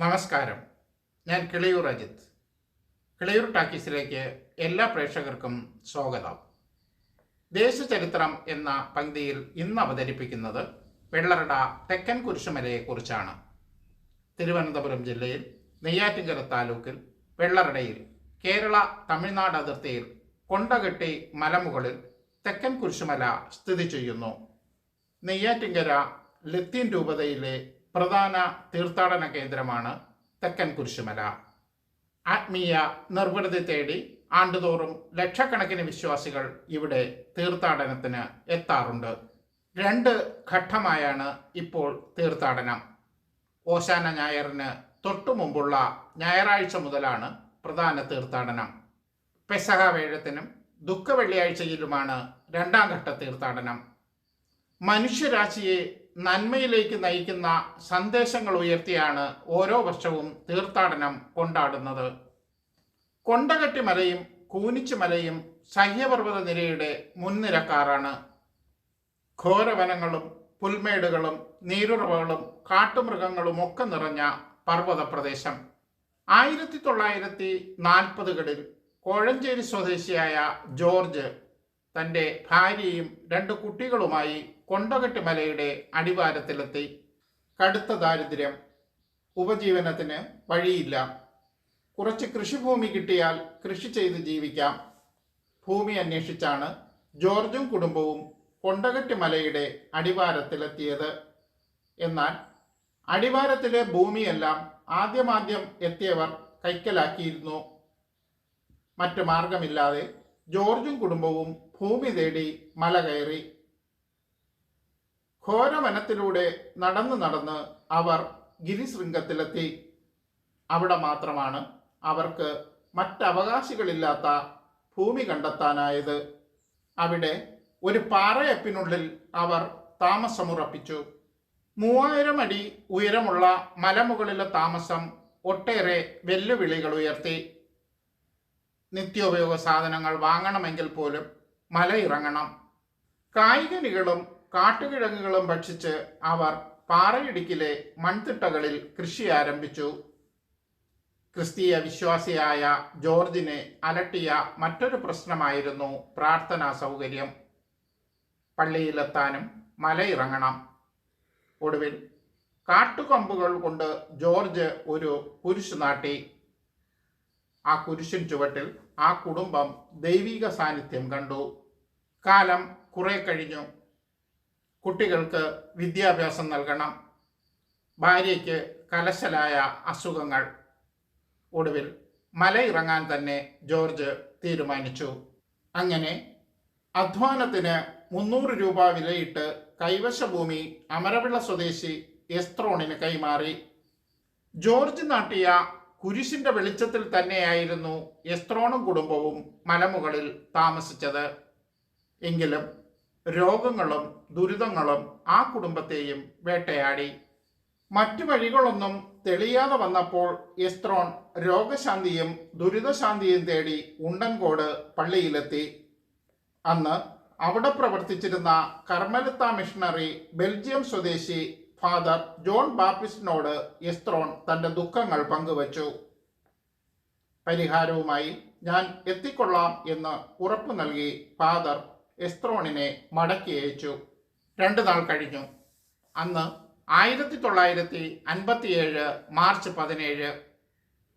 നമസ്കാരം, ഞാൻ കിളിയൂർ അജിത്. കിളിയൂർ ടാക്കീസിലേക്ക് എല്ലാ പ്രേക്ഷകർക്കും സ്വാഗതം. ദേശചരിത്രം എന്ന പങ്ക്തിയിൽ ഇന്ന് അവതരിപ്പിക്കുന്നത് വെള്ളറട തെക്കൻ കുരിശുമലയെക്കുറിച്ചാണ്. തിരുവനന്തപുരം ജില്ലയിൽ നെയ്യാറ്റിൻകര താലൂക്കിൽ വെള്ളറടയിൽ കേരള തമിഴ്നാട് അതിർത്തിയിൽ കൊണ്ടകെട്ടി മലമുകളിൽ തെക്കൻ കുരിശുമല സ്ഥിതി ചെയ്യുന്നു. നെയ്യാറ്റിൻകര ലത്തീൻ രൂപതയിലെ പ്രധാന തീർത്ഥാടന കേന്ദ്രമാണ് തെക്കൻ കുരിശുമല. ആത്മീയ നിർവൃതി തേടി ആണ്ടുതോറും ലക്ഷക്കണക്കിന് വിശ്വാസികൾ ഇവിടെ തീർത്ഥാടനത്തിന് എത്താറുണ്ട്. 2 ഘട്ടമായാണ് ഇപ്പോൾ തീർത്ഥാടനം. ഓശാന ഞായറിന് തൊട്ടു മുമ്പുള്ള ഞായറാഴ്ച മുതലാണ് പ്രധാന തീർത്ഥാടനം. പെസഹ വേഴത്തിനും ദുഃഖ വെള്ളിയാഴ്ചയിലുമാണ് 2ാം ഘട്ട തീർത്ഥാടനം. മനുഷ്യരാശിയെ നന്മയിലേക്ക് നയിക്കുന്ന സന്ദേശങ്ങൾ ഉയർത്തിയാണ് ഓരോ വർഷവും തീർത്ഥാടനം കൊണ്ടാടുന്നത്. കൊണ്ടകെട്ടി മലയും കൂനിച്ചു മലയും സഹ്യപർവ്വത നിരയുടെ മുൻനിരക്കാറാണ്. ഘോരവനങ്ങളും പുൽമേടുകളും നീരുറവകളും കാട്ടുമൃഗങ്ങളും ഒക്കെ നിറഞ്ഞ പർവ്വത പ്രദേശം. 1940കളിൽ കോഴഞ്ചേരി സ്വദേശിയായ ജോർജ് തൻ്റെ ഭാര്യയും 2 കുട്ടികളുമായി കൊണ്ടകെട്ടി മലയുടെ അടിവാരത്തിലെത്തി. കടുത്ത ദാരിദ്ര്യം, ഉപജീവനത്തിന് വഴിയില്ല. കുറച്ച് കൃഷിഭൂമി കിട്ടിയാൽ കൃഷി ചെയ്ത് ജീവിക്കാം. ഭൂമി അന്വേഷിച്ചാണ് ജോർജും കുടുംബവും കൊണ്ടകെട്ടി മലയുടെ അടിവാരത്തിലെത്തിയത്. എന്നാൽ അടിവാരത്തിലെ ഭൂമിയെല്ലാം ആദ്യം എത്തിയവർ കൈക്കലാക്കിയിരുന്നു. മറ്റു മാർഗമില്ലാതെ ജോർജും കുടുംബവും ഭൂമി തേടി മല കയറി. ഘോരവനത്തിലൂടെ നടന്ന് അവർ ഗിരിശൃംഗത്തിലെത്തി. അവിടെ മാത്രമാണ് അവർക്ക് മറ്റവകാശികളില്ലാത്ത ഭൂമി കണ്ടെത്താനായത്. അവിടെ ഒരു പാറയപ്പിനുള്ളിൽ അവർ താമസമുറപ്പിച്ചു. 3000 അടി ഉയരമുള്ള മലമുകളിലെ താമസം ഒട്ടേറെ വെല്ലുവിളികൾ ഉയർത്തി. നിത്യോപയോഗ സാധനങ്ങൾ വാങ്ങണമെങ്കിൽ പോലും മലയിറങ്ങണം. കായ്കനികളും കാട്ടുകിഴങ്ങുകളും ഭക്ഷിച്ച് അവർ പാറയിടുക്കിലെ മൺതിട്ടകളിൽ കൃഷി ആരംഭിച്ചു. ക്രിസ്തീയ വിശ്വാസിയായ ജോർജിനെ അലട്ടിയ മറ്റൊരു പ്രശ്നമായിരുന്നു പ്രാർത്ഥനാ സൗകര്യം. പള്ളിയിലെത്താനും മലയിറങ്ങണം. ഒടുവിൽ കാട്ടുകമ്പുകൾ കൊണ്ട് ജോർജ് ഒരു കുരിശ് നാട്ടി. ആ കുരിശിൻ ചുവട്ടിൽ ആ കുടുംബം ദൈവിക സാന്നിധ്യം കണ്ടു. കാലം കുറെ കഴിഞ്ഞു. കുട്ടികൾക്ക് വിദ്യാഭ്യാസം നൽകണം. ഭാര്യയ്ക്ക് കലശലായ അസുഖങ്ങൾ. ഒടുവിൽ മലയിറങ്ങാൻ തന്നെ ജോർജ് തീരുമാനിച്ചു. അങ്ങനെ അധ്വാനത്തിന് 300 രൂപ വിലയിട്ട് കൈവശ ഭൂമി അമരവിള സ്വദേശി എസ്ത്രോണിന് കൈമാറി. ജോർജ് നാട്ടിയ കുരിശിന്റെ വെളിച്ചത്തിൽ തന്നെയായിരുന്നു എസ്ത്രോണും കുടുംബവും മലമുകളിൽ താമസിച്ചത്. എങ്കിലും രോഗങ്ങളും ദുരിതങ്ങളും ആ കുടുംബത്തെയും വേട്ടയാടി. മറ്റു വഴികളൊന്നും തെളിയാതെ വന്നപ്പോൾ എസ്ത്രോൺ രോഗശാന്തിയും ദുരിതശാന്തിയും തേടി ഉണ്ടൻകോട് പള്ളിയിലെത്തി. അന്ന് അവിടെ പ്രവർത്തിച്ചിരുന്ന കർമ്മലിത്ത മിഷണറി ബെൽജിയം സ്വദേശി ഫാദർ ജോൺ ബാപ്റ്റിസ്റ്റിനോട് എസ്ത്രോൺ തൻ്റെ ദുഃഖങ്ങൾ പങ്കുവച്ചു. പരിഹാരവുമായി ഞാൻ എത്തിക്കൊള്ളാം എന്ന് ഉറപ്പു നൽകി ഫാദർ എസ്ത്രോണിനെ മടക്കി അയച്ചു. 2 നാൾ കഴിഞ്ഞു. അന്ന് 1957 മാർച്ച് 17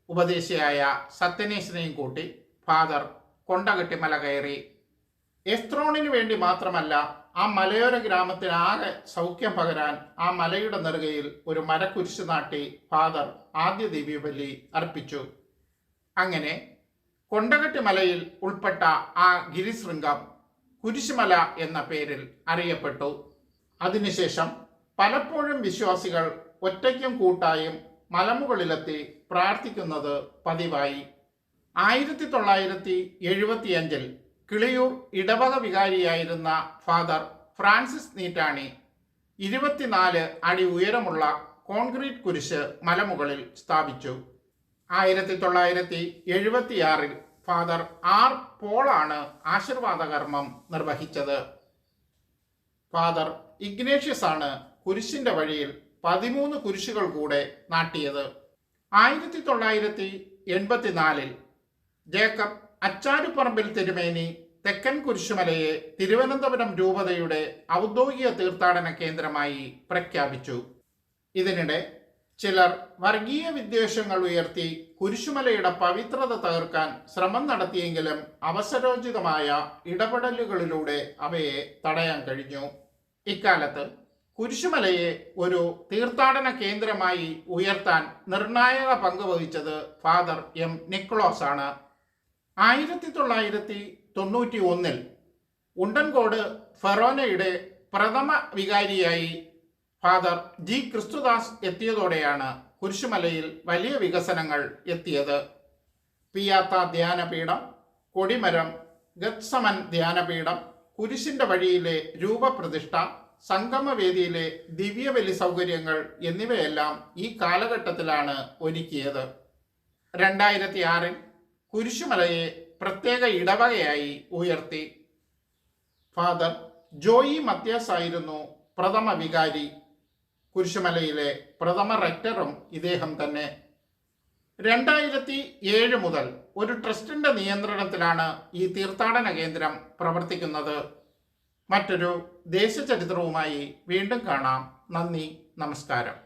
ഉപദേശിയായ സത്യനേശനെയും കൂട്ടി ഫാദർ കൊണ്ടകെട്ടി മല കയറി. എസ്ത്രോണിന് വേണ്ടി മാത്രമല്ല, ആ മലയോര ഗ്രാമത്തിനാകെ സൗഖ്യം പകരാൻ ആ മലയുടെ നെറുകയിൽ ഒരു മരക്കുരിശ് നാട്ടി ഫാദർ ആദ്യ ദിവ്യബലി അർപ്പിച്ചു. അങ്ങനെ കൊണ്ടകെട്ടി മലയിൽ ഉൾപ്പെട്ട ആ ഗിരിശൃംഗം കുരിശുമല എന്ന പേരിൽ അറിയപ്പെട്ടു. അതിനുശേഷം പലപ്പോഴും വിശ്വാസികൾ ഒറ്റയ്ക്കും കൂട്ടായും മലമുകളിലെത്തി പ്രാർത്ഥിക്കുന്നത് പതിവായി. 1975 കിളിയൂർ ഇടവക വികാരിയായിരുന്ന ഫാദർ ഫ്രാൻസിസ് നീറ്റാണി 24 അടി ഉയരമുള്ള കോൺക്രീറ്റ് കുരിശ് മലമുകളിൽ സ്ഥാപിച്ചു. 1976 ഫാദർ ആർ പോളാണ് ആശീർവാദ കർമ്മം നിർവഹിച്ചത്. ഫാദർ ഇഗ്നേഷ്യസ് ആണ് കുരിശിന്റെ വഴിയിൽ 13 കുരിശുകൾ കൂടെ നാട്ടിയത്. 1984 ജേക്കബ് അച്ചാരുപറമ്പിൽ തിരുമേനി തെക്കൻ കുരിശുമലയെ തിരുവനന്തപുരം രൂപതയുടെ ഔദ്യോഗിക തീർത്ഥാടന കേന്ദ്രമായി പ്രഖ്യാപിച്ചു. ഇതിനിടെ ചിലർ വർഗീയ വിദ്വേഷങ്ങൾ ഉയർത്തി കുരിശുമലയുടെ പവിത്രത തകർക്കാൻ ശ്രമം നടത്തിയെങ്കിലും അവസരോചിതമായ ഇടപെടലുകളിലൂടെ അവയെ തടയാൻ കഴിഞ്ഞു. ഇക്കാലത്ത് കുരിശുമലയെ ഒരു തീർത്ഥാടന കേന്ദ്രമായി ഉയർത്താൻ നിർണായക പങ്ക് വഹിച്ചത് ഫാദർ എം നിക്കോളാസ് ആണ്. 1991 ഉണ്ടൻകോട് ഫെറോനയുടെ പ്രഥമ വികാരിയായി ഫാദർ ജി ക്രിസ്തുദാസ് എത്തിയതോടെയാണ് കുരിശുമലയിൽ വലിയ വികസനങ്ങൾ എത്തിയത്. പിയാത്ത ധ്യാനപീഠം, കൊടിമരം, ഗത്സമൻ ധ്യാനപീഠം, കുരിശിന്റെ വഴിയിലെ രൂപപ്രതിഷ്ഠ, സംഗമവേദിയിലെ ദിവ്യബലി സൗകര്യങ്ങൾ എന്നിവയെല്ലാം ഈ കാലഘട്ടത്തിലാണ് ഒരുക്കിയത്. 2006 കുരിശുമലയെ പ്രത്യേക ഇടവകയായി ഉയർത്തി. ഫാദർ ജോയി മത്യാസ് ആയിരുന്നു പ്രഥമ വികാരി. കുരിശുമലയിലെ പ്രഥമ റെക്ടറും ഇദ്ദേഹം തന്നെ. 2007 മുതൽ ഒരു ട്രസ്റ്റിന്റെ നിയന്ത്രണത്തിലാണ് ഈ തീർത്ഥാടന കേന്ദ്രം പ്രവർത്തിക്കുന്നത്. മറ്റൊരു ദേശചരിത്രവുമായി വീണ്ടും കാണാം. നന്ദി, നമസ്കാരം.